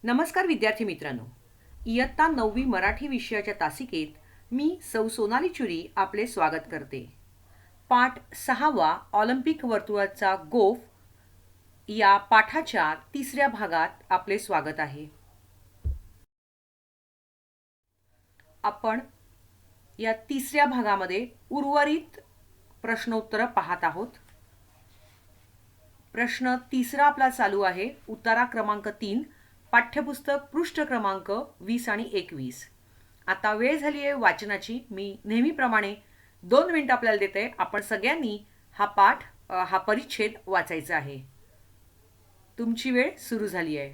नमस्कार विद्यार्थी मित्रांनो. इयत्ता 9वी मराठी विषयाच्या तासिकेत मी सौ सोनाली चुरी आपले स्वागत करते. पाठ 6वा ऑलिम्पिक वर्तुळाचा गोफ या पाठाच्या 3ऱ्या भागात आपले स्वागत आहे. आपण या 3ऱ्या भागामध्ये उर्वरित प्रश्नोत्तर पाहत आहोत. प्रश्न 3रा आपला चालू आहे. उत्तरा क्रमांक 3, पाठ्यपुस्तक पृष्ठ क्रमांक 20 आणि 21. आता वेळ झाली आहे वाचनाची. मी नेहमीप्रमाणे 2 मिनिट आपल्याला देते. आपण सगळ्यांनी हा परिच्छेद वाचायचा आहे. तुमची वेळ सुरू झाली आहे.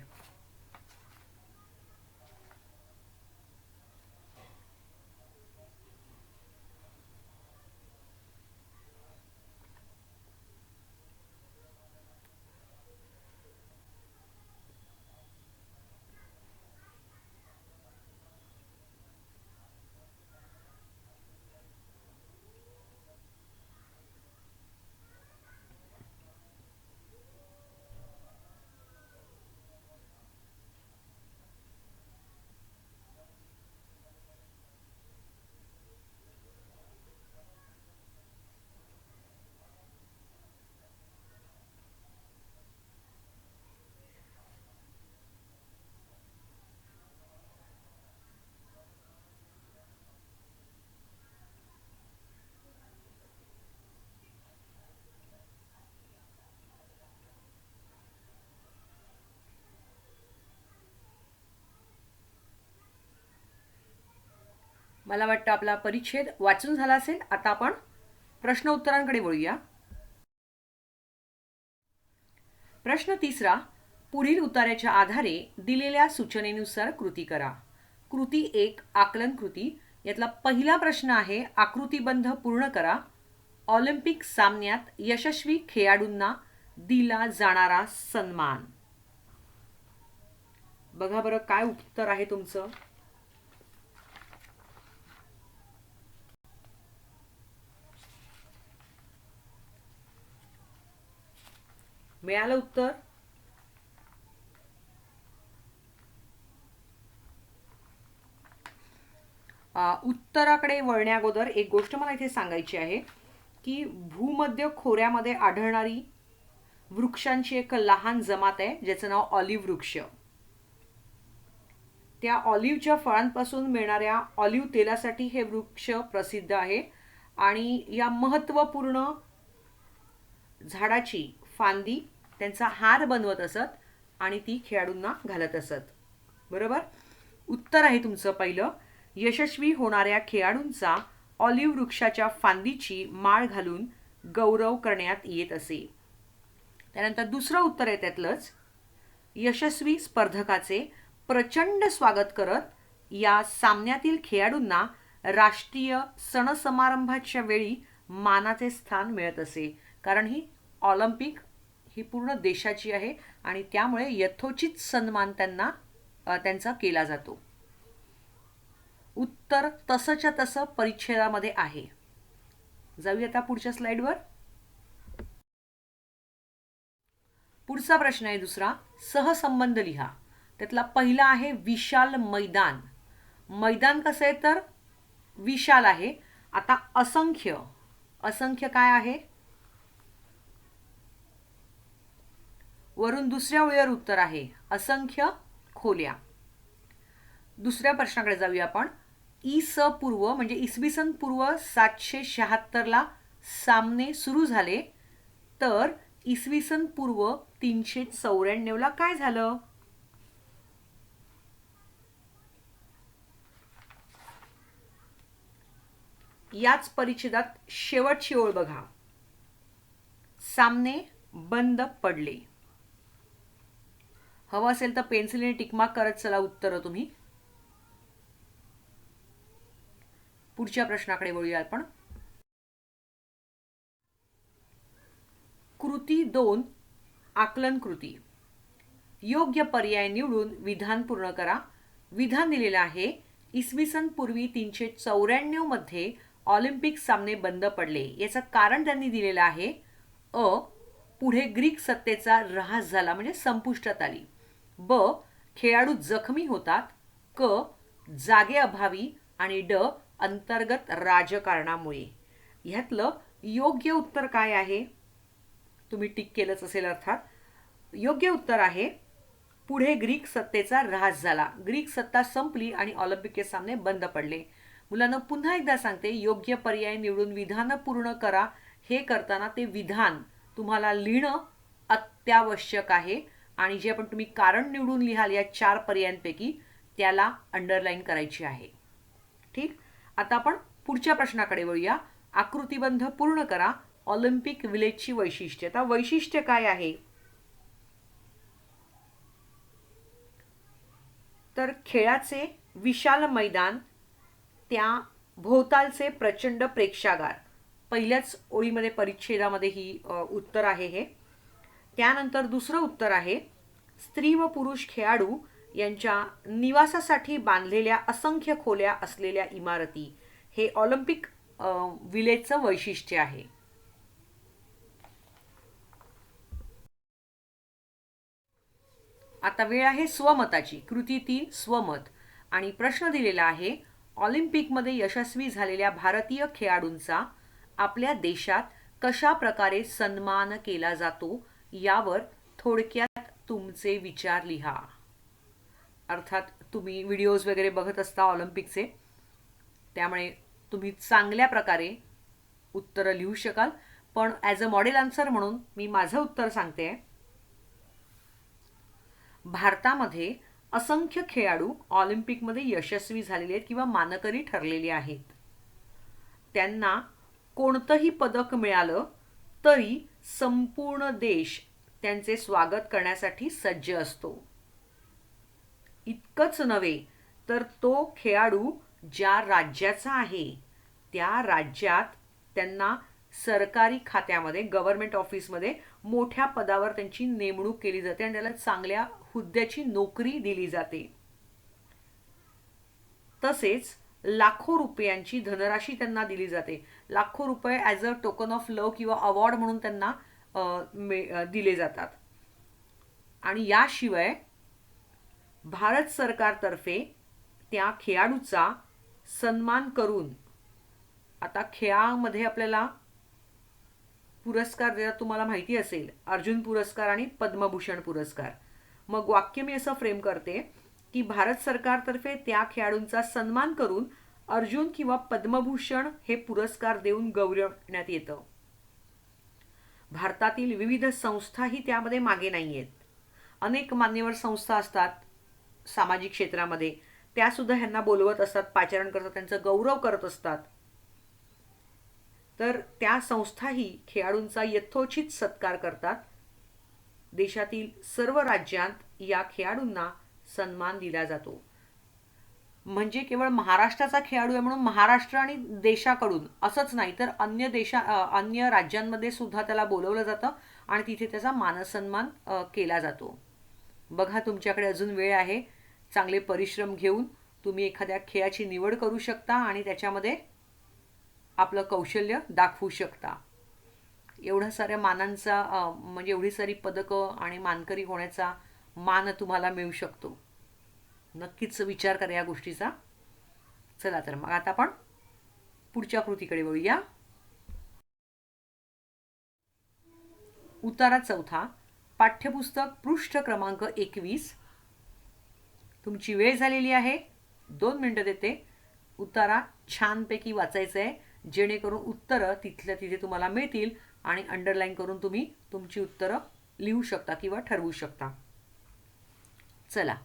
मला वाटतं आपला परिच्छेद वाचून झाला असेल. आता आपण प्रश्न उत्तरांकडे वळूया. प्रश्न 3रा, पुढील उतार्याच्या आधारे दिलेल्या सूचनेनुसार कृती करा. कृती 1, आकलन कृती. यातला पहिला प्रश्न आहे, आकृतिबंध पूर्ण करा. ऑलिम्पिक सामन्यात यशस्वी खेळाडूंना दिला जाणारा सन्मान. बघा बरं काय उत्तर आहे तुमचं. मिळालं उत्तर. उत्तराकडे वळण्या अगोदर एक गोष्ट मला इथे सांगायची आहे की भूमध्य खोऱ्यामध्ये आढळणारी वृक्षांची एक लहान जमात आहे ज्याचं नाव ऑलिव्ह वृक्ष. त्या ऑलिव्हच्या फळांपासून मिळणाऱ्या ऑलिव्ह तेलासाठी हे वृक्ष प्रसिद्ध आहे आणि या महत्त्वपूर्ण झाडाची फांदी त्यांचा हार बनवत असत आणि ती खेळाडूंना घालत असत. बरोबर. उत्तर आहे तुमचं पहिलं, यशस्वी होणाऱ्या खेळाडूंचा ऑलिव्ह वृक्षाच्या फांदीची माळ घालून गौरव करण्यात येत असे. त्यानंतर दुसरं उत्तर आहे त्यातलंच, यशस्वी स्पर्धकाचे प्रचंड स्वागत करत या सामन्यातील खेळाडूंना राष्ट्रीय सणसमारंभाच्या वेळी मानाचे स्थान मिळत असे. कारण ही ऑलिम्पिक ही पूर्ण देशाची आहे आणि त्यामुळे यथोचित सन्मान त्यांचा केला जातो. उत्तर तसंच्या तसं परिच्छेदामध्ये आहे. जाऊया आता पुढच्या स्लाइडवर. पुढचा प्रश्न आहे दुसरा, सहसंबंध लिहा. त्यातला पहिला आहे विशाल मैदान. मैदान कसं आहे तर विशाल आहे. आता असंख्य, असंख्य काय आहे. वरून दुसऱ्या ओळीवर उत्तर आहे असंख्य खोल्या. दुसऱ्या प्रश्नाकडे जाऊया आपण. पूर्व म्हणजे इसवी सन पूर्व 776 सामने सुरू झाले तर इसवी सन पूर्व 394 काय झालं. याच परिच्छेदात शेवटची ओळ बघा, सामने बंद पडले. हवं असेल तर पेन्सिलीने टिकमार्क करत चला उत्तर तुम्ही. पुढच्या प्रश्नाकडे वळूया आपण. कृती 2, आकलन कृती. योग्य पर्याय निवडून विधान पूर्ण करा. विधान दिलेलं आहे, इसवी सन पूर्वी 394 मध्ये ऑलिम्पिक सामने बंद पडले. याचं कारण त्यांनी दिलेलं आहे, पुढे ग्रीक सत्तेचा ऱ्हास झाला म्हणजे संपुष्टात आली. ब खेळाडू जखमी होतात. क. जागेअभावी आणि ड. अंतर्गत राजकारणामुळे. ह्यातलं योग्य उत्तर काय आहे? तुम्ही टिक केलंच असेल अर्थात. योग्य उत्तर आहे पुढे ग्रीक सत्तेचा ऱ्हास झाला. ग्रीक सत्ता संपली आणि ऑलिम्पिकचे सामने बंद पडले. मुलांना पुन्हा एकदा सांगते, योग्य पर्याय निवडून विधान पूर्ण करा. हे करताना ते विधान तुम्हाला लिहिणं अत्यावश्यक आहे आणि जे पण तुम्ही कारण निवडून लिहाल या 4 पर्यायांपैकी त्याला अंडरलाईन करायची आहे. ठीक. आता आपण पुढच्या प्रश्नाकडे वळूया. आकृतिबंध पूर्ण करा. ऑलिम्पिक विलेजची वैशिष्ट्ये. आता वैशिष्ट्य काय आहे? तर खेळाचे विशाल मैदान, त्या भोवतालचे प्रचंड प्रेक्षागार. पहिल्याच ओळीमध्ये परिच्छेदामध्ये ही उत्तर आहे हे. त्यानंतर दुसरं उत्तर आहे स्त्री व पुरुष खेळाडू यांच्या निवासासाठी बांधलेल्या असंख्य खोल्या असलेल्या इमारती. हे ऑलिम्पिक विलेजचं वैशिष्ट्य आहे. आता वेळ आहे स्वमताची. कृती 3 स्वमत. आणि प्रश्न दिलेला आहे ऑलिम्पिकमध्ये यशस्वी झालेल्या भारतीय खेळाडूंचा आपल्या देशात कशा प्रकारे सन्मान केला जातो यावर थोडक्यात तुमचे विचार लिहा. अर्थात तुम्ही व्हिडिओज वगैरे बघत असता ऑलिम्पिकचे, त्यामुळे तुम्ही चांगल्या प्रकारे उत्तरं लिहू शकाल. पण ॲज अ मॉडेल आन्सर म्हणून मी माझं उत्तर सांगते. भारतामध्ये असंख्य खेळाडू ऑलिम्पिकमध्ये यशस्वी झालेले आहेत किंवा मानकरी ठरलेले आहेत. त्यांना कोणतंही पदक मिळालं तरी संपूर्ण देश त्यांचे स्वागत करण्यासाठी सज्ज असतो. इतकंच नव्हे तर तो खेळाडू ज्या राज्याचा आहे त्या राज्यात त्यांना सरकारी खात्यामध्ये, गव्हर्नमेंट ऑफिसमध्ये मोठ्या पदावर त्यांची नेमणूक केली जाते आणि त्याला चांगल्या हुद्द्याची नोकरी दिली जाते. तसेच लाखो रुपयांची धनराशी त्यांना दिली जाते. लाखो रुपये ॲज अ टोकन ऑफ लव किंवा अवॉर्ड म्हणून त्यांना दिले जातात. आणि याशिवाय भारत सरकारतर्फे त्या खेळाडूचा सन्मान करून, आता खेळामध्ये आपल्याला पुरस्कार देतात तुम्हाला माहिती असेल, अर्जुन पुरस्कार आणि पद्मभूषण पुरस्कार. मग वाक्य मी असं फ्रेम करते की भारत सरकारतर्फे त्या खेळाडूंचा सन्मान करून अर्जुन किंवा पद्मभूषण हे पुरस्कार देऊन गौरवण्यात येतं. भारतातील विविध संस्थाही त्यामध्ये मागे नाही आहेत. अनेक मान्यवर संस्था असतात सामाजिक क्षेत्रामध्ये, त्यासुद्धा ह्यांना बोलवत असतात, पाचारण करतात, त्यांचा गौरव करत असतात. तर त्या संस्थाही खेळाडूंचा यथोचित सत्कार करतात. देशातील सर्व राज्यांत या खेळाडूंना सन्मान दिला जातो. म्हणजे केवळ महाराष्ट्राचा खेळाडू आहे म्हणून महाराष्ट्र आणि देशाकडून असंच नाही, तर अन्य राज्यांमध्ये सुद्धा त्याला बोलवलं जातं आणि तिथे त्याचा मानसन्मान केला जातो. बघा, तुमच्याकडे अजून वेळ आहे. चांगले परिश्रम घेऊन तुम्ही एखाद्या खेळाची निवड करू शकता आणि त्याच्यामध्ये आपलं कौशल्य दाखवू शकता. एवढ्या साऱ्या मानांचा म्हणजे एवढी सारी पदकं आणि मानकरी होण्याचा मान तुम्हाला मिळू शकतो. नक्कीच विचार करा या गोष्टीचा. चला तर मग आता आपण पुढच्या कृतीकडे वळूया. उतारा 4, पाठ्यपुस्तक पृष्ठ क्रमांक 21. तुमची वेळ झालेली आहे. 2 मिनिटं देते. उतारा छानपैकी वाचायचं आहे जेणेकरून उत्तरं तिथल्या तिथे तुम्हाला मिळतील आणि अंडरलाईन करून तुम्ही तुमची उत्तरं लिहू शकता किंवा ठरवू शकता. चला.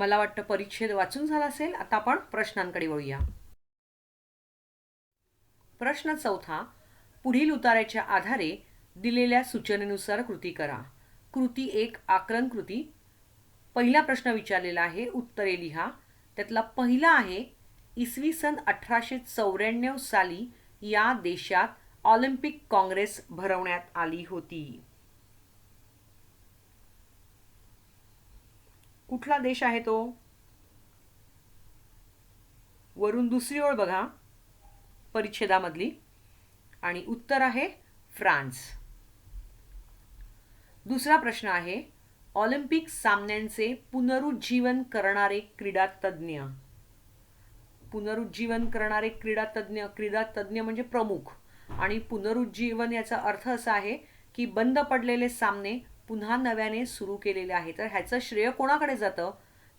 मला वाटतं परिच्छेद वाचून झाला असेल. आता आपण प्रश्नांकडे वळूया. प्रश्न चौथा. पुढील उताऱ्याच्या आधारे दिलेल्या सूचनेनुसार कृती करा. कृती 1 आकलन कृती. पहिला प्रश्न विचारलेला आहे, उत्तरे लिहा. त्यातला पहिला आहे, इसवी सन 1894 साली या देशात ऑलिम्पिक काँग्रेस भरवण्यात आली होती. कुठला देश आहे तो? वरून दुसरी ओळ बघा परिच्छेदामधली, आणि उत्तर आहे फ्रान्स. दुसरा प्रश्न आहे, ऑलिम्पिक सामन्यांचे पुनरुज्जीवन करणारे क्रीडा तज्ज्ञ. पुनरुज्जीवन करणारे क्रीडा तज्ज्ञ म्हणजे प्रमुख, आणि पुनरुज्जीवन याचा अर्थ असा आहे की बंद पडलेले सामने पुन्हा नव्याने सुरू केलेले आहेत. तर ह्याचं श्रेय कोणाकडे जातं?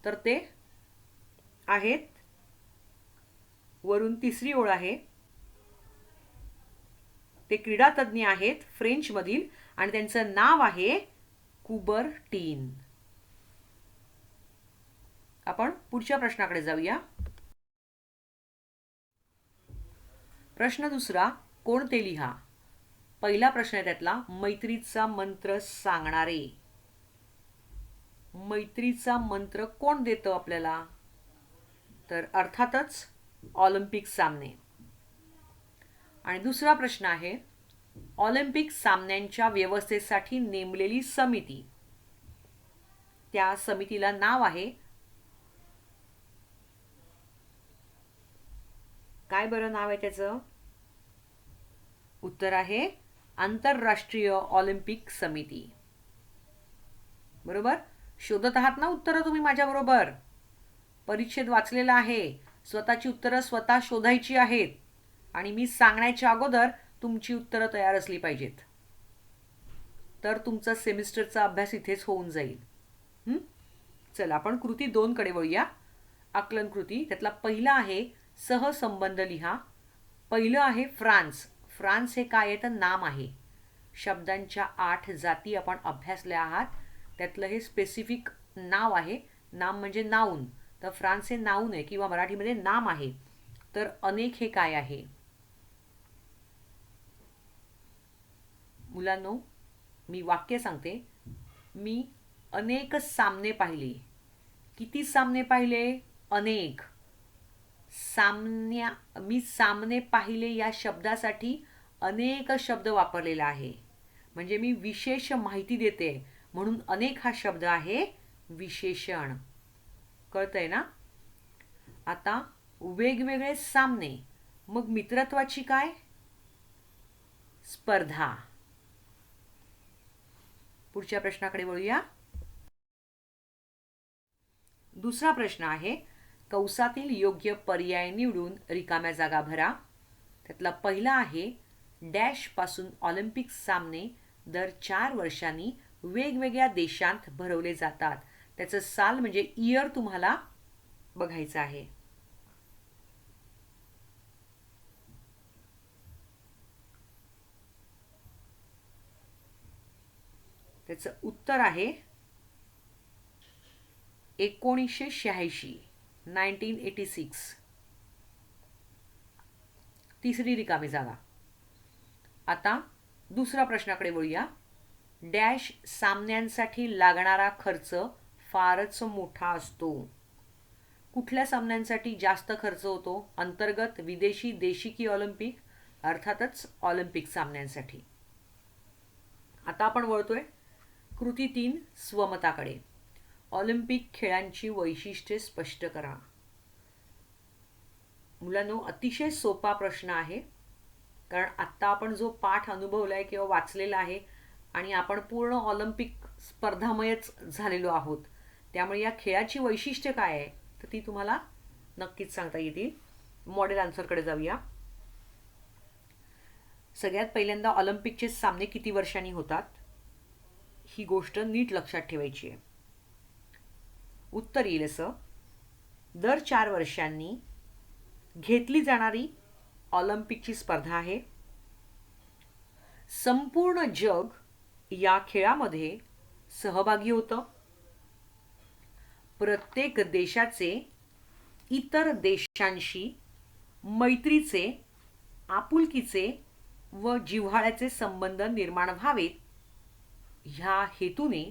तर ते आहेत, वरून तिसरी ओळ आहे, ते क्रीडा तज्ज्ञ आहेत फ्रेंचमधील, आणि त्यांचं नाव आहे कुबर्टीन. आपण पुढच्या प्रश्नाकडे जाऊया. प्रश्न दुसरा, कोणते लिहा. पहिला प्रश्न आहे त्यातला, मैत्रीचा मंत्र सांगणारे. मैत्रीचा मंत्र कोण देतं आपल्याला? तर अर्थातच ऑलिम्पिक सामने. आणि दुसरा प्रश्न आहे, ऑलिम्पिक सामन्यांच्या व्यवस्थेसाठी नेमलेली समिती. त्या समितीला नाव आहे काय? बरं नाव आहे त्याचं? उत्तर आहे आंतरराष्ट्रीय ऑलिम्पिक समिती. बरोबर? शोधत आहात ना उत्तरं तुम्ही माझ्याबरोबर? परिच्छेद वाचलेला आहे, स्वतःची उत्तरं स्वतः शोधायची आहेत, आणि मी सांगण्याच्या अगोदर तुमची उत्तरं तयार असली पाहिजेत. तर तुमचा सेमिस्टरचा अभ्यास इथेच होऊन जाईल. चला आपण कृती 2 कडे वळूया. आकलन कृती. त्यातला पहिला आहे, सहसंबंध लिहा. पहिलं आहे फ्रान्स. फ्रान्स हे काय आहे? तर नाम आहे. शब्दांच्या 8 जाती आपण अभ्यासल्या आहात, त्यातलं हे स्पेसिफिक नाव आहे. नाम म्हणजे नाऊन. तर फ्रान्स हे नाऊन आहे किंवा मराठीमध्ये नाम आहे. तर अनेक हे काय आहे? मुलांनो, मी वाक्य सांगते. मी अनेक सामने पाहिले. किती सामने पाहिले? अनेक. मी सामने पाहिले या शब्दासाठी अनेक शब्द वापरलेला आहे. म्हणजे मी विशेष माहिती देते, म्हणून अनेक हा शब्द आहे विशेषण. कळतंय ना? आता वेगवेगळे सामने, मग मित्रत्वाची काय? स्पर्धा. पुढच्या प्रश्नाकडे वळूया. दुसरा प्रश्न आहे, कंसातील योग्य पर्याय निवडून रिकाम्या जागा भरा. त्यातला पहिला आहे, डॅश पासून ऑलिम्पिक सामने दर 4 वर्षांनी वेगवेगळ्या देशांत भरवले जातात. त्याचं साल म्हणजे इयर तुम्हाला बघायचं आहे. त्याचं उत्तर आहे 1986. 1986. तिसरी रिकामी जागा. आता दुसऱ्या प्रश्नाकडे वळूया. डॅश सामन्यांसाठी लागणारा खर्च फारच मोठा असतो. कुठल्या सामन्यांसाठी जास्त खर्च होतो? अंतर्गत, विदेशी, देशी की ऑलिम्पिक? अर्थातच ऑलिम्पिक सामन्यांसाठी. आता आपण वळतोय कृती 3 स्वमताकडे. ऑलिम्पिक खेळांची वैशिष्ट्ये स्पष्ट करा. मुलांनो, अतिशय सोपा प्रश्न आहे, कारण आत्ता आपण जो पाठ अनुभवलाय किंवा वाचलेला आहे, आणि आपण पूर्ण ऑलिम्पिक स्पर्धामयच झालेलो आहोत, त्यामुळे या खेळाची वैशिष्ट्य काय आहे तर ती तुम्हाला नक्कीच सांगता येतील. मॉडेल आन्सरकडे जाऊया. सगळ्यात पहिल्यांदा ऑलिम्पिकचे सामने किती वर्षांनी होतात, ही गोष्ट नीट लक्षात ठेवायची आहे. उत्तर येईल असं, दर 4 वर्षांनी घेतली जाणारी ऑलिम्पिकची स्पर्धा आहे. संपूर्ण जग या खेळामध्ये सहभागी होतं. प्रत्येक देशाचे इतर देशांशी मैत्रीचे, आपुलकीचे व जिव्हाळ्याचे संबंध निर्माण व्हावेत ह्या हेतूने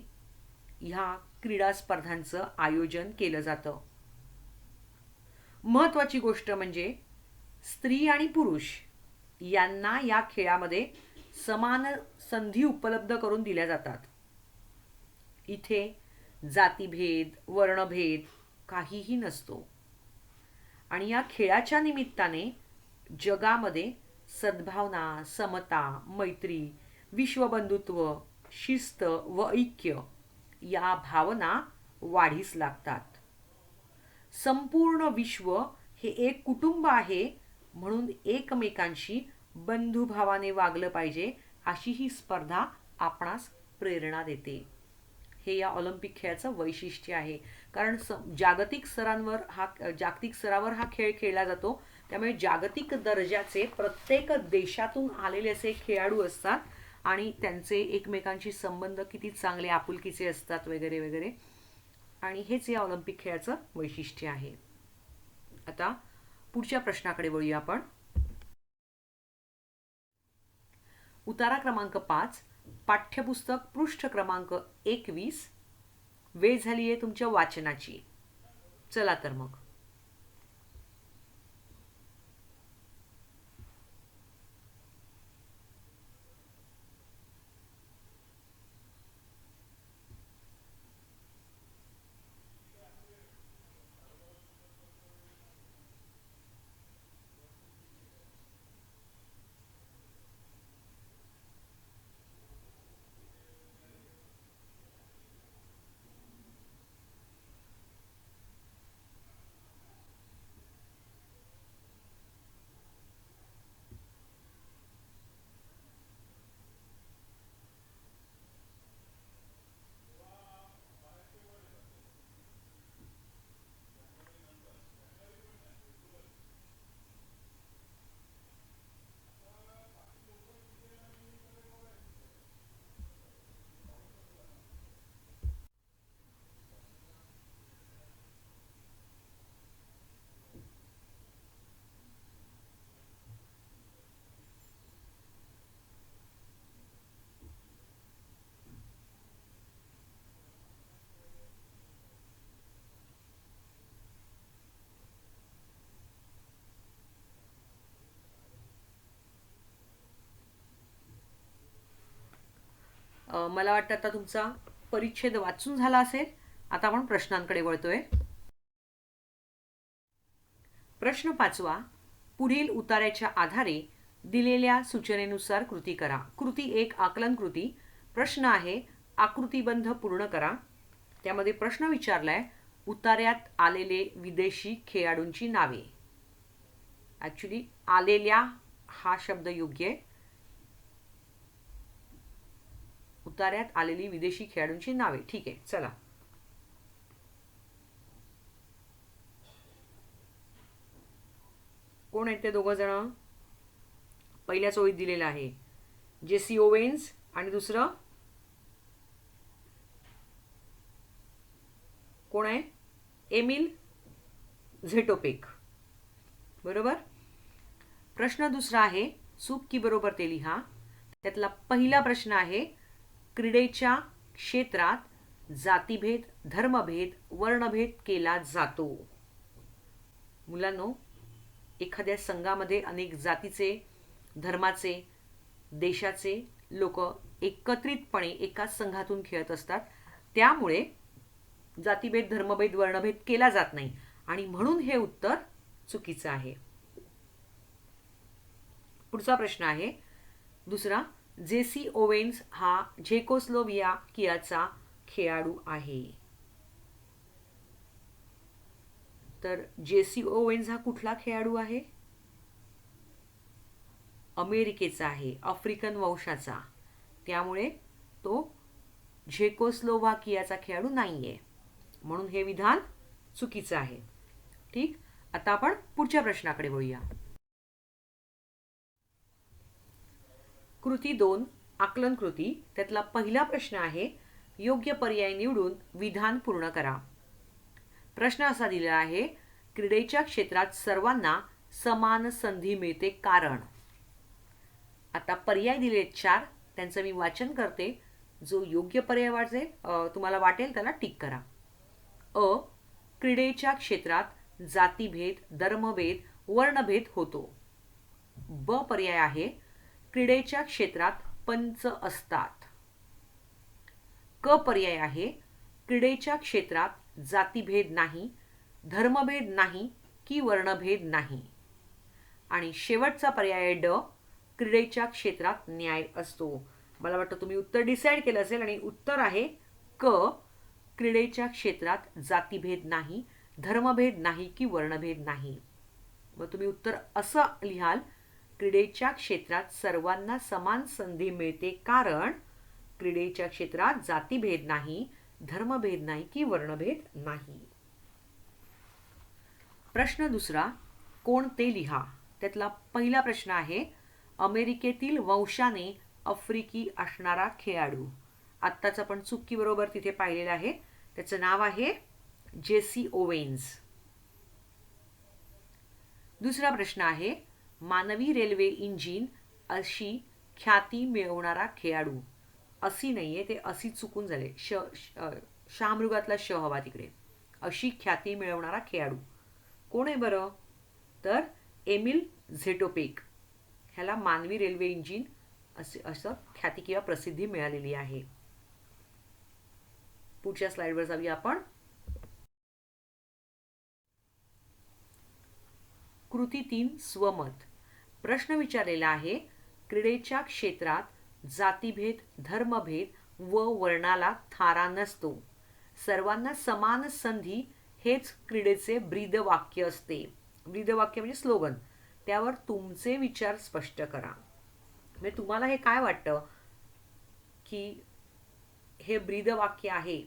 ह्या क्रीडा स्पर्धांचं आयोजन केलं जातं. महत्त्वाची गोष्ट म्हणजे स्त्री आणि पुरुष यांना या खेळामध्ये समान संधी उपलब्ध करून दिल्या जातात. इथे जातीभेद, वर्णभेद काहीही नसतो आणि या खेळाच्या निमित्ताने जगामध्ये सद्भावना, समता, मैत्री, विश्वबंधुत्व, शिस्त व ऐक्य या भावना वाढीस लागतात. संपूर्ण विश्व हे एक कुटुंब आहे म्हणून एकमेकांशी बंधुभावाने वागलं पाहिजे अशी ही स्पर्धा आपणास प्रेरणा देते. हे या ऑलिम्पिक खेळाचं वैशिष्ट्य आहे. कारण जागतिक स्तरावर हा खेळ खेळला जातो. त्यामुळे जागतिक दर्जाचे प्रत्येक देशातून आलेले असे खेळाडू असतात आणि त्यांचे एकमेकांशी संबंध किती चांगले आपुलकीचे असतात वगैरे वगैरे. आणि हेच या ऑलिम्पिक खेळाचं वैशिष्ट्य आहे. आता पुढच्या प्रश्नाकडे वळूया आपण. उतारा क्रमांक 5, पाठ्यपुस्तक पृष्ठ क्रमांक 21. वेळ झाली आहे तुमच्या वाचनाची. चला तर मग. मला वाटतं आता तुमचा परिच्छेद वाचून झाला असेल. आता आपण प्रश्नांकडे वळतोय. प्रश्न 5. पुढील उतार्याच्या आधारे दिलेल्या सूचनेनुसार कृती करा. कृती 1 आकलन कृती. प्रश्न आहे आकृतिबंध पूर्ण करा. त्यामध्ये प्रश्न विचारलाय उतार्यात आलेले विदेशी खेळाडूंची नावे. ऍक्च्युली आलेल्या हा शब्द योग्य आहे. उतार्यात आलेली विदेशी खेळाडूंची नावे. ठीक आहे, चला. कोण आहेत ते दोघं जण? पहिल्याच ओळीत दिलेलं आहे जेसी ओवेन्स आणि दुसरं कोण आहे? एमिल झेटोपेक. बरोबर. प्रश्न दुसरा आहे चूक की बरोबर ते लिहा. त्यातला पहिला प्रश्न आहे क्रीडेच्या क्षेत्रात जातीभेद, धर्मभेद, वर्णभेद केला जातो. मुलांनो, एखाद्या संघामध्ये अनेक जातीचे, धर्माचे, देशाचे लोक एकत्रितपणे एकाच संघातून खेळत असतात. त्यामुळे जातीभेद, धर्मभेद, वर्णभेद केला जात नाही आणि म्हणून हे उत्तर चुकीचं आहे. पुढचा प्रश्न आहे दुसरा. जेसी ओवेन्स हा झेकोस्लोव्हाकियाचा खेळाडू आहे. तर जेसी ओवेन्स हा कुठला खेळाडू आहे? अमेरिकेचा आहे, आफ्रिकन वंशाचा. त्यामुळे तो झेकोस्लोव्हाकियाचा खेळाडू नाहीये. म्हणून हे विधान चुकीचं आहे. ठीक. आता आपण पुढच्या प्रश्नाकडे वळूया. कृती 2 आकलन कृती. त्यातला पहिला प्रश्न आहे योग्य पर्याय निवडून विधान पूर्ण करा. प्रश्न असा दिलेला आहे, क्रीडेच्या क्षेत्रात सर्वांना समान संधी मिळते कारण. आता पर्याय दिलेत 4, त्यांचं मी वाचन करते. जो योग्य पर्याय तुम्हाला वाटेल त्याला टिक करा. अ. क्रीडेच्या क्षेत्रात जातीभेद, धर्मभेद, वर्णभेद होतो. ब पर्याय आहे, क्रीडेच्या क्षेत्रात पंच असतात. क पर्याय आहे, क्रीडेच्या क्षेत्रात जातीभेद नाही, धर्मभेद नाही की वर्णभेद नाही. आणि शेवटचा पर्याय ड, क्रीडेच्या क्षेत्रात न्याय असतो. मला वाटतं तुम्ही उत्तर डिसाईड केलं असेल आणि उत्तर आहे क, क्रीडेच्या क्षेत्रात जातीभेद नाही, धर्मभेद नाही की वर्णभेद नाही. मग तुम्ही उत्तर असं लिहाल, क्रीडेच्या क्षेत्रात सर्वांना समान संधी मिळते कारण क्रीडेच्या क्षेत्रात जातीभेद नाही, धर्मभेद नाही की वर्णभेद नाही. प्रश्न दुसरा, कोण ते लिहा. त्यातला पहिला प्रश्न आहे, अमेरिकेतील वंशाने आफ्रिकी असणारा खेळाडू. आत्ताच आपण चुकी बरोबर तिथे पाहिलेलं आहे. त्याचं नाव आहे जेसी ओवेन्स. दुसरा प्रश्न आहे, मानवी रेल्वे इंजिन अशी ख्याती मिळवणारा खेळाडू. अशी नाहीये, ते अशी चुकून झाले. शामृगातला श हवा तिकडे. अशी ख्याती मिळवणारा खेळाडू कोण आहे बरं? तर एमिल झेटोपेक. ह्याला मानवी रेल्वे इंजिन असं ख्याती किंवा प्रसिद्धी मिळालेली आहे. पुढच्या स्लाइडवर जाऊया आपण. कृती 3 स्वमत. प्रश्न विचारलेला आहे, क्रीडेच्या क्षेत्रात जातीभेद, धर्मभेद व वर्णाला थारा नसतो. सर्वांना समान संधी हेच क्रीडेचे ब्रीदवाक्य असते. ब्रीदवाक्य म्हणजे स्लोगन. त्यावर तुमचे विचार स्पष्ट करा. म्हणजे तुम्हाला हे काय वाटतं की हे ब्रीदवाक्य आहे,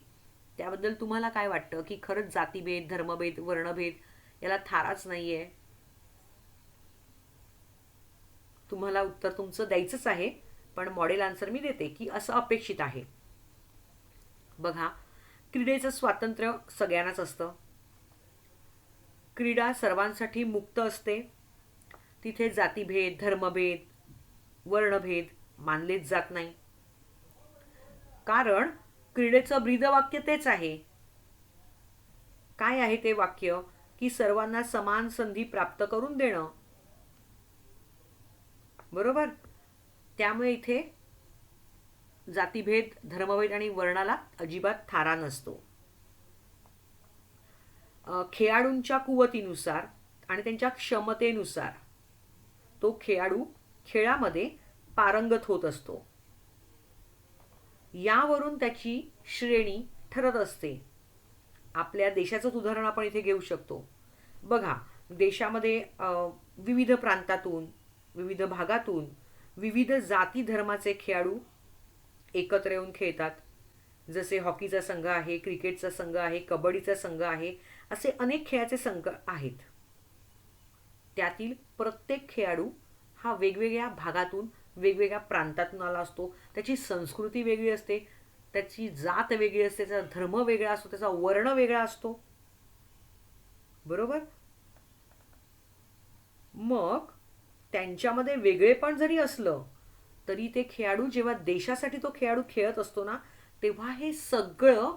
त्याबद्दल तुम्हाला काय वाटतं की खरंच जातीभेद, धर्मभेद, वर्णभेद याला थाराच नाहीये? तुम्हाला उत्तर तुमचं द्यायचंच आहे, पण मॉडेल आन्सर मी देते की असं अपेक्षित आहे. बघा, क्रीडेचं स्वातंत्र्य सगळ्यांनाच असतं. क्रीडा सर्वांसाठी मुक्त असते. तिथे जातीभेद, धर्मभेद, वर्णभेद मानलेच जात नाही. कारण क्रीडेचं ब्रीदवाक्य तेच आहे. काय आहे ते वाक्य? की सर्वांना समान संधी प्राप्त करून देणं. बरोबर? त्यामुळे इथे जातीभेद, धर्मभेद आणि वर्णाला अजिबात थारा नसतो. खेळाडूंच्या कुवतीनुसार आणि त्यांच्या क्षमतेनुसार तो खेळाडू खेळामध्ये पारंगत होत असतो. यावरून त्याची श्रेणी ठरत असते. आपल्या देशाचंच उदाहरण आपण इथे घेऊ शकतो. बघा, देशामध्ये विविध प्रांतातून, विविध भागातून, विविध जाती धर्माचे खेळाडू एकत्र येऊन खेळतात. जसे हॉकीचा संघ आहे, क्रिकेटचा संघ आहे, कबड्डीचा संघ आहे, असे अनेक खेळाचे संघ आहेत. त्यातील प्रत्येक खेळाडू हा वेगवेगळ्या भागातून, वेगवेगळ्या प्रांतातून आला असतो. त्याची संस्कृती वेगळी असते, त्याची जात वेगळी असते, त्याचा धर्म वेगळा असतो, त्याचा वर्ण वेगळा असतो. बरोबर? मग त्यांच्यामध्ये वेगळेपण जरी असलं तरी ते खेळाडू जेव्हा देशासाठी तो खेळाडू खेळत असतो ना, तेव्हा हे सगळं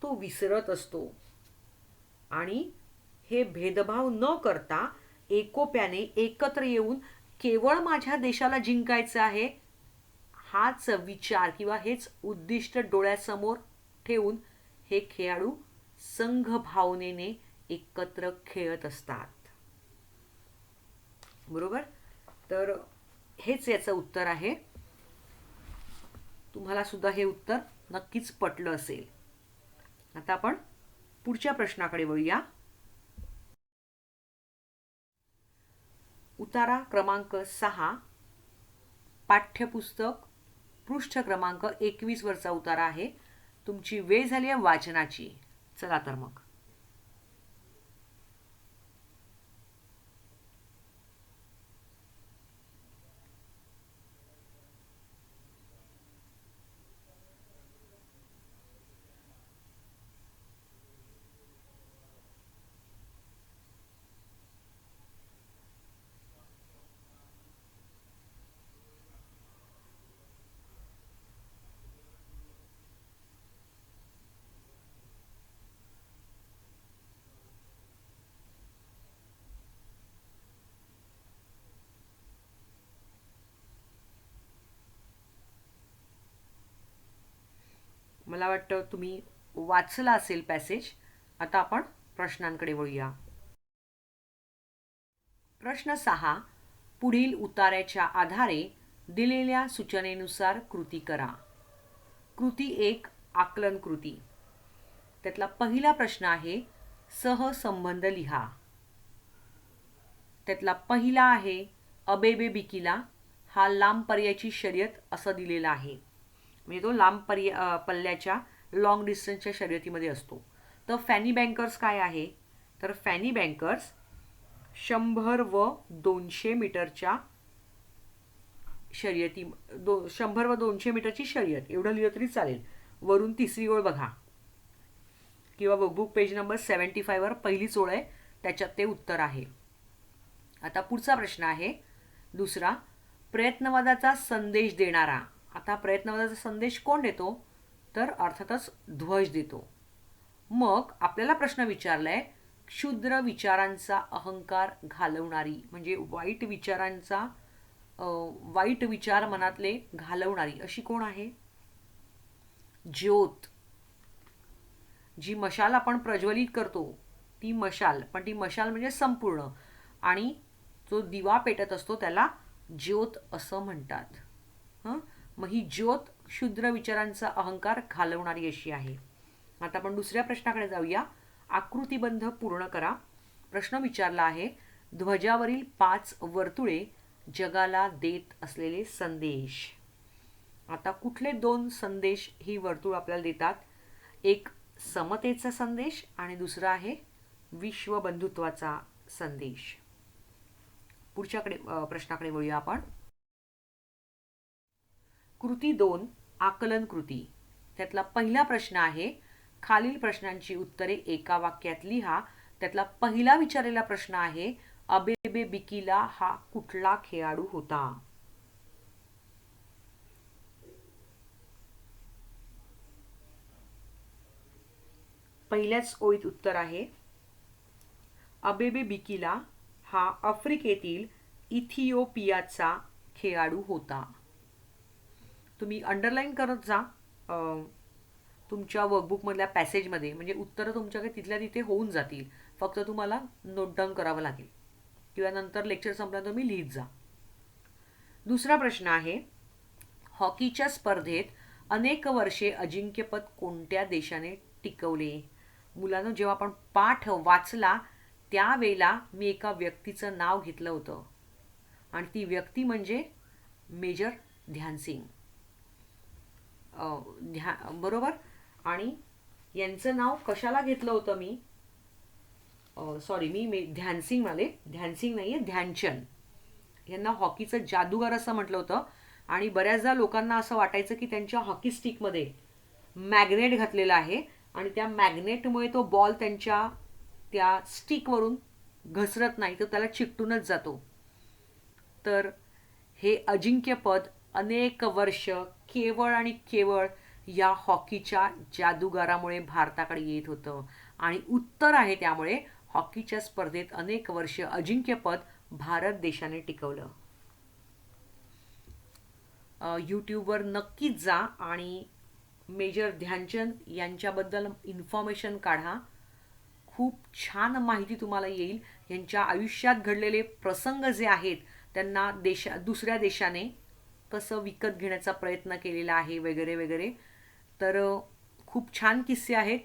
तो विसरत असतो आणि हे भेदभाव न करता एकोप्याने एकत्र येऊन केवळ माझ्या देशाला जिंकायचं आहे हाच विचार किंवा हेच उद्दिष्ट डोळ्यासमोर ठेवून हे खेळाडू संघ भावनेने एकत्र खेळत असतात. बरोबर? तर हेच याचं उत्तर आहे. तुम्हाला सुद्धा हे उत्तर नक्कीच पटलं असेल. आता आपण पुढच्या प्रश्नाकडे वळूया. उतारा क्रमांक 6, पाठ्यपुस्तक पृष्ठ क्रमांक 21 वरचा उतारा आहे. तुमची वेळ झाली आहे वाचनाची. चला तर मग. मला वाटतं तुम्ही वाचला असेल पॅसेज. आता आपण प्रश्नांकडे वळूया. प्रश्न 6. पुढील उताऱ्याच्या आधारे दिलेल्या सूचनेनुसार कृती करा. कृती 1 आकलन कृती. त्यातला पहिला प्रश्न आहे सहसंबंध लिहा. त्यातला पहिला आहे अबेबे बिकिला हा लांब पर्यायाची शर्यत असं दिलेला आहे. म्हणजे तो लांब पल्ल्याच्या लॉंग डिस्टन्सच्या शर्यतीमध्ये असतो. तर फॅनी बँकर्स काय आहे? तर फॅनी बँकर्स 100 व 200 मीटरच्या शर्यती 100 व 200 मीटरची शर्यत एवढं लिहिलं तरी चालेल. वरून तिसरी ओळ बघा किंवा वर्कबुक पेज नंबर 75 वर पहिलीच ओळ आहे, त्याच्यात ते उत्तर आहे. आता पुढचा प्रश्न आहे दुसरा, प्रयत्नवादाचा संदेश देणारा. आता प्रयत्नवादाचा संदेश कोण देतो? तर अर्थातच ध्वज देतो. मग आपल्याला प्रश्न विचारलाय क्षुद्र विचारांचा अहंकार घालवणारी, म्हणजे वाईट विचार मनातले घालवणारी अशी कोण आहे? ज्योत. जी मशाल आपण प्रज्वलित करतो ती मशाल, पण ती मशाल म्हणजे संपूर्ण, आणि जो दिवा पेटत असतो त्याला ज्योत असं म्हणतात. मग ही ज्योत क्षुद्र विचारांचा अहंकार घालवणारी अशी आहे. आता आपण दुसऱ्या प्रश्नाकडे जाऊया. आकृतिबंध पूर्ण करा. प्रश्न विचारला आहे ध्वजावरील 5 वर्तुळे जगाला देत असलेले संदेश. आता कुठले 2 संदेश ही वर्तुळ आपल्याला देतात? एक समतेचा संदेश आणि दुसरा आहे विश्वबंधुत्वाचा संदेश. पुढच्याकडे प्रश्नाकडे वळूया आपण. कृती 2 आकलन कृती. त्यातला पहिला प्रश्न आहे खालील प्रश्नांची उत्तरे एका वाक्यात लिहा. त्यातला पहिला विचारलेला प्रश्न आहे अबेबे बिकिला हा कुठला खेळाडू होता? पहिल्याच ओळीत उत्तर आहे अबेबे बिकिला हा आफ्रिकेतील इथिओपियाचा खेळाडू होता. तुम्ही अंडरलाईन करत जा तुमच्या वर्कबुकमधल्या पॅसेजमध्ये, म्हणजे उत्तरं तुमच्याकडे तिथल्या तिथे होऊन जातील. फक्त तुम्हाला नोट डाऊन करावं लागेल किंवा नंतर लेक्चर संपल्यानंतर तुम्ही लिहित जा. दुसरा प्रश्न आहे हॉकीच्या स्पर्धेत अनेक वर्षे अजिंक्यपद कोणत्या देशाने टिकवले? मुलांनो, जेव्हा आपण पाठ वाचला त्यावेळेला मी एका व्यक्तीचं नाव घेतलं होतं आणि ती व्यक्ती म्हणजे मेजर ध्यानसिंग. बरोबर. आणि यांचं नाव कशाला घेतलं होतं मी? मी ध्यानसिंग म्हणाले, ध्यानसिंग नाहीये, ध्यानचंद. यांना हॉकीचं जादूगार असं म्हटलं होतं. आणि बऱ्याचदा लोकांना असं वाटायचं की त्यांच्या हॉकी स्टिकमध्ये मॅग्नेट घातलेला आहे आणि त्या मॅग्नेटमुळे तो बॉल त्यांच्या त्या स्टिकवरून घसरत नाही, तर त्याला चिकटूनच जातो. तर हे अजिंक्यपद अनेक वर्ष केवळ आणि केवळ या हॉकीच्या जादूगारामुळे भारताकडे येत होतं. आणि उत्तर आहे त्यामुळे हॉकीच्या स्पर्धेत अनेक वर्ष अजिंक्यपद भारत देशाने टिकवलं. यूट्यूबवर नक्कीच जा आणि मेजर ध्यानचंद यांच्याबद्दल इन्फॉर्मेशन काढा. खूप छान माहिती तुम्हाला येईल. यांच्या आयुष्यात घडलेले प्रसंग जे आहेत त्यांना दुसऱ्या देशाने कसं विकत घेण्याचा प्रयत्न केलेला आहे वगैरे वगैरे. तर खूप छान किस्से आहेत,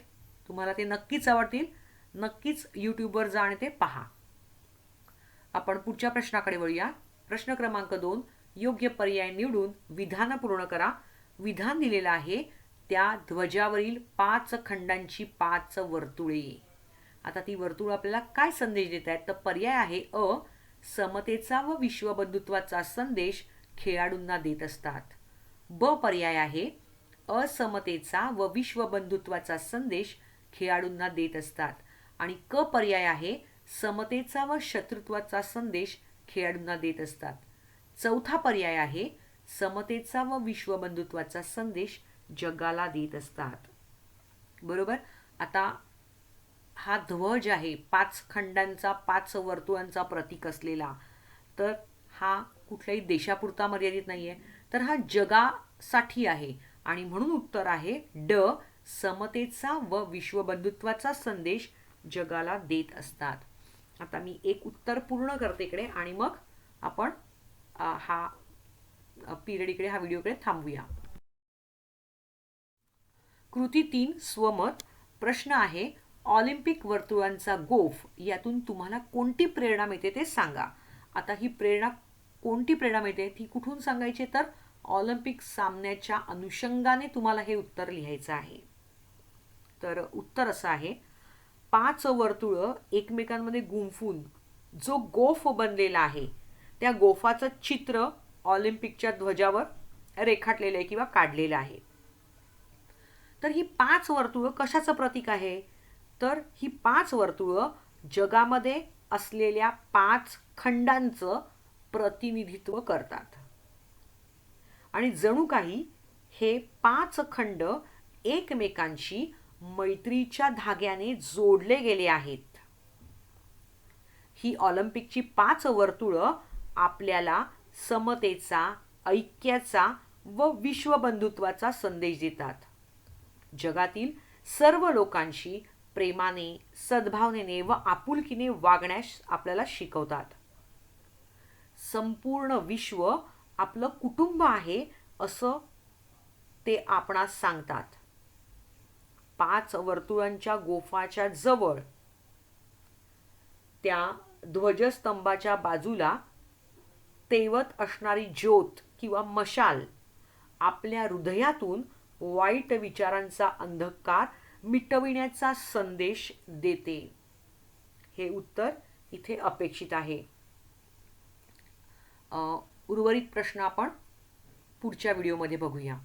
तुम्हाला ते नक्कीच आवडतील. नक्कीच यूट्यूबवर जा आणि ते पहा. आपण पुढच्या प्रश्नाकडे वळूया. प्रश्न क्रमांक 2 योग्य पर्याय निवडून विधान पूर्ण करा. विधान दिलेलं आहे त्या ध्वजावरील 5 खंडांची 5 वर्तुळे. आता ती वर्तुळ आपल्याला काय संदेश देत आहेत? तर पर्याय आहे अ समतेचा व विश्वबंधुत्वाचा संदेश खेळाडूंना देत असतात. ब पर्याय आहे असमतेचा व विश्वबंधुत्वाचा संदेश खेळाडूंना देत असतात. आणि क पर्याय आहे समतेचा व शत्रुत्वाचा संदेश खेळाडूंना देत असतात. चौथा पर्याय आहे समतेचा व विश्वबंधुत्वाचा संदेश जगाला देत असतात. बरोबर. आता हा ध्वज आहे 5 खंडांचा 5 वर्तुळांचा प्रतीक असलेला, तर हा कुठल्याही देशापुरता मर्यादित नाहीये, तर हा जगासाठी आहे. आणि म्हणून उत्तर आहे ड, समतेचा व विश्वबंधुत्वाचा संदेश जगाला देत असतात. आता मी एक उत्तर पूर्ण करते इकडे आणि मग आपण हा पिरियड इकडे, हा व्हिडिओ इकडे थांबूया. कृती 3 स्वमत. प्रश्न आहे, ऑलिम्पिक वर्तुळांचा गोफ यातून तुम्हाला कोणती प्रेरणा मिळते ते सांगा. आता ही कोणती प्रेरणा मिळते ती कुठून सांगायची, तर ऑलिम्पिक सामन्याच्या अनुषंगाने तुम्हाला हे उत्तर लिहायचं आहे. तर उत्तर असं आहे, 5 वर्तुळं एकमेकांमध्ये गुंफून जो गोफ बनलेला आहे त्या गोफाचं चित्र ऑलिम्पिकच्या ध्वजावर रेखाटलेलं आहे किंवा काढलेलं आहे. तर ही 5 वर्तुळं कशाचं प्रतीक आहे, तर ही 5 वर्तुळं जगामध्ये असलेल्या 5 खंडांचं प्रतिनिधित्व करतात. आणि जणू काही हे 5 खंड एकमेकांशी मैत्रीच्या धाग्याने जोडले गेले आहेत. ही ऑलिम्पिकची 5 वर्तुळं आपल्याला समतेचा, ऐक्याचा व विश्वबंधुत्वाचा संदेश देतात. जगातील सर्व लोकांशी प्रेमाने, सद्भावनेने व आपुलकीने वागण्यास आपल्याला शिकवतात. संपूर्ण विश्व आपलं कुटुंब आहे असं ते आपणास सांगतात. 5 वर्तुळांच्या गोफाच्या जवळ त्या ध्वजस्तंभाच्या बाजूला तेवत असणारी ज्योत किंवा मशाल आपल्या हृदयातून वाईट विचारांचा अंधकार मिटविण्याचा संदेश देते. हे उत्तर इथे अपेक्षित आहे. उर्वरित प्रश्न आपण पुढच्या व्हिडिओमध्ये बघूया.